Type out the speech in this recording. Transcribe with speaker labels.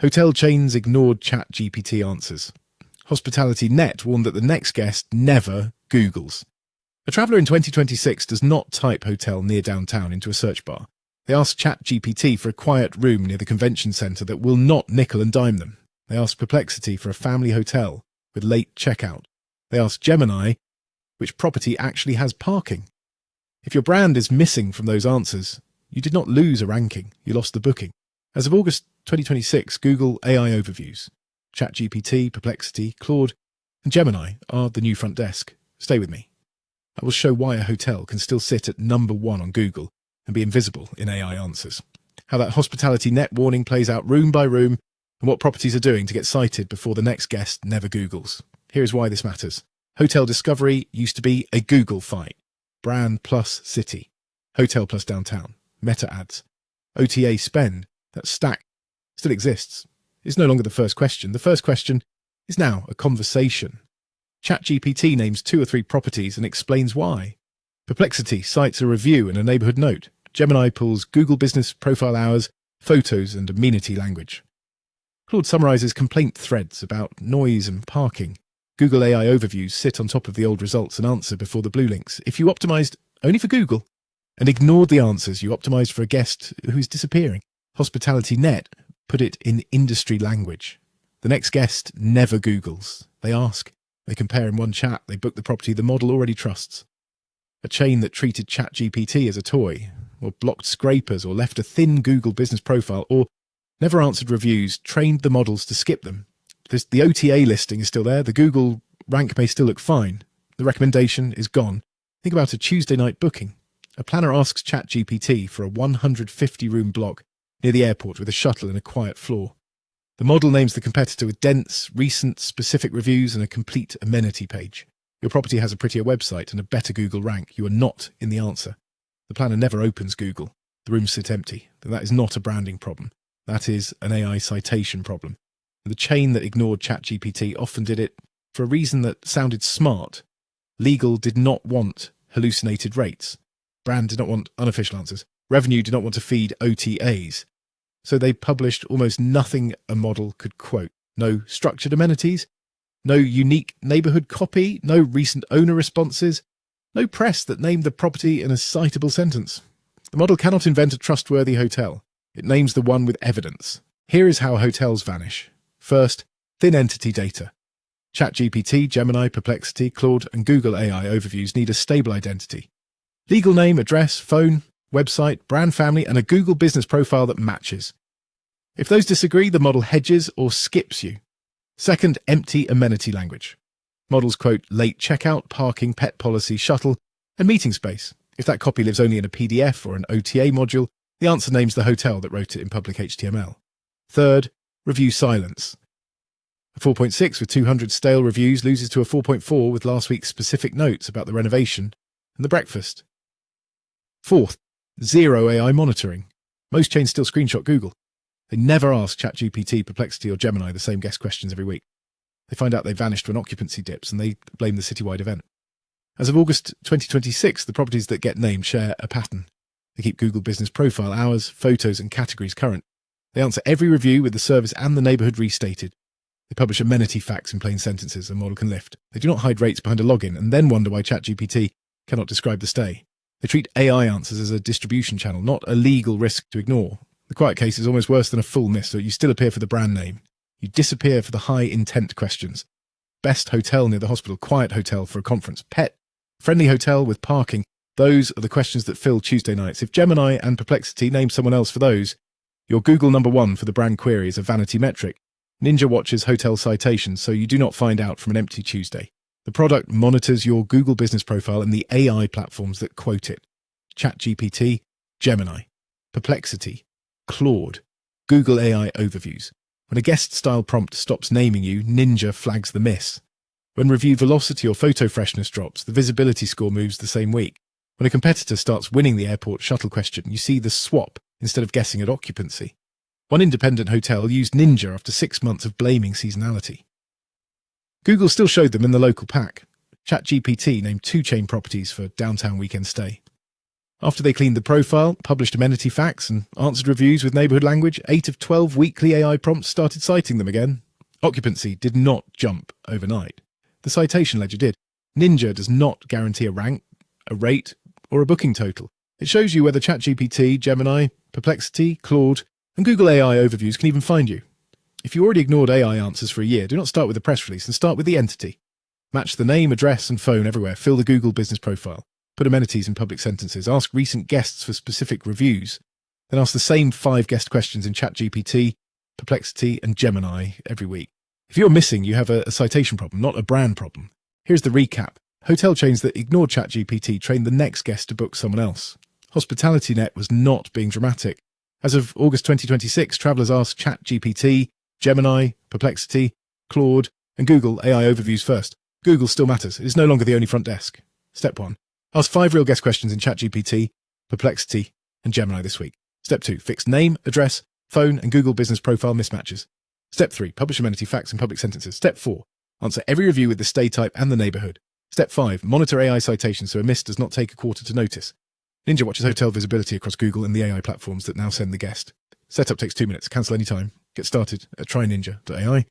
Speaker 1: Hotel chains ignored ChatGPT answers. Hospitality Net warned that the next guest never Googles. A traveller in 2026 does not type hotel near downtown into a search bar. They ask ChatGPT for a quiet room near the convention centre that will not nickel and dime them. They ask Perplexity for a family hotel with late checkout. They ask Gemini which property actually has parking. If your brand is missing from those answers, you did not lose a ranking, you lost the booking. As of August 2026, Google AI overviews. ChatGPT, Perplexity, Claude, and Gemini are the new front desk. Stay with me. I will show why a hotel can still sit at number 1 on Google and be invisible in AI answers. How that Hospitality Net warning plays out room by room, and what properties are doing to get cited before the next guest never Googles. Here is why this matters. Hotel discovery used to be a Google fight. Brand plus city. Hotel plus downtown. Meta ads. OTA spend. That stack still exists. It's no longer the first question. The first question is now a conversation. ChatGPT names 2 or 3 properties and explains why. Perplexity cites a review and a neighbourhood note. Gemini pulls Google business profile hours, photos and amenity language. Claude summarises complaint threads about noise and parking. Google AI overviews sit on top of the old results and answer before the blue links. If you optimised only for Google and ignored the answers, you optimised for a guest who's disappearing. Hospitality Net put it in industry language. The next guest never Googles. They ask, they compare in one chat, they book the property the model already trusts. A chain that treated ChatGPT as a toy, or blocked scrapers, or left a thin Google business profile, or never answered reviews, trained the models to skip them. The OTA listing is still there, the Google rank may still look fine. The recommendation is gone. Think about a Tuesday night booking. A planner asks ChatGPT for a 150-room block near the airport with a shuttle and a quiet floor. The model names the competitor with dense, recent, specific reviews and a complete amenity page. Your property has a prettier website and a better Google rank. You are not in the answer. The planner never opens Google. The rooms sit empty. That is not a branding problem. That is an AI citation problem. The chain that ignored ChatGPT often did it for a reason that sounded smart. Legal did not want hallucinated rates. Brand did not want unofficial answers. Revenue did not want to feed OTAs. So they published almost nothing a model could quote. No structured amenities, no unique neighbourhood copy, no recent owner responses, no press that named the property in a citable sentence. The model cannot invent a trustworthy hotel. It names the one with evidence. Here is how hotels vanish. First, thin entity data. ChatGPT, Gemini, Perplexity, Claude, and Google AI overviews need a stable identity. Legal name, address, phone, website, brand family, and a Google business profile that matches. If those disagree, the model hedges or skips you. Second, empty amenity language. Models quote late checkout, parking, pet policy, shuttle, and meeting space. If that copy lives only in a PDF or an OTA module, the answer names the hotel that wrote it in public HTML. Third, review silence. A 4.6 with 200 stale reviews loses to a 4.4 with last week's specific notes about the renovation and the breakfast. Fourth, zero AI monitoring. Most chains still screenshot Google. They never ask ChatGPT, Perplexity, or Gemini the same guest questions every week. They find out they vanished when occupancy dips and they blame the citywide event. As of August 2026, the properties that get named share a pattern. They keep Google business profile hours, photos, and categories current. They answer every review with the service and the neighbourhood restated. They publish amenity facts in plain sentences a model can lift. They do not hide rates behind a login and then wonder why ChatGPT cannot describe the stay. They treat AI answers as a distribution channel, not a legal risk to ignore. The quiet case is almost worse than a full miss, so you still appear for the brand name. You disappear for the high-intent questions. Best hotel near the hospital, quiet hotel for a conference, pet, friendly hotel with parking. Those are the questions that fill Tuesday nights. If Gemini and Perplexity name someone else for those, your Google number 1 for the brand query is a vanity metric. Ninja watches hotel citations, so you do not find out from an empty Tuesday. The product monitors your Google business profile and the AI platforms that quote it. ChatGPT, Gemini, Perplexity, Claude, Google AI overviews. When a guest-style prompt stops naming you, Ninja flags the miss. When review velocity or photo freshness drops, the visibility score moves the same week. When a competitor starts winning the airport shuttle question, you see the swap instead of guessing at occupancy. One independent hotel used Ninja after 6 months of blaming seasonality. Google still showed them in the local pack. ChatGPT named 2 chain properties for downtown weekend stay. After they cleaned the profile, published amenity facts, and answered reviews with neighbourhood language, 8 of 12 weekly AI prompts started citing them again. Occupancy did not jump overnight. The citation ledger did. Ninja does not guarantee a rank, a rate, or a booking total. It shows you whether ChatGPT, Gemini, Perplexity, Claude, and Google AI overviews can even find you. If you already ignored AI answers for a year, do not start with the press release and start with the entity. Match the name, address, and phone everywhere. Fill the Google business profile. Put amenities in public sentences. Ask recent guests for specific reviews. Then ask the same 5 guest questions in ChatGPT, Perplexity, and Gemini every week. If you're missing, you have a citation problem, not a brand problem. Here's the recap. Hotel chains that ignored ChatGPT trained the next guest to book someone else. HospitalityNet was not being dramatic. As of August 2026, travellers asked ChatGPT, Gemini, Perplexity, Claude, and Google AI overviews first. Google still matters. It is no longer the only front desk. Step 1. Ask 5 real guest questions in ChatGPT, Perplexity, and Gemini this week. Step 2. Fix name, address, phone, and Google business profile mismatches. Step 3. Publish amenity facts in public sentences. Step 4. Answer every review with the stay type and the neighbourhood. Step 5. Monitor AI citations so a miss does not take a quarter to notice. Ninja watches hotel visibility across Google and the AI platforms that now send the guest. Setup takes 2 minutes. Cancel anytime. Get started at tryninja.ai.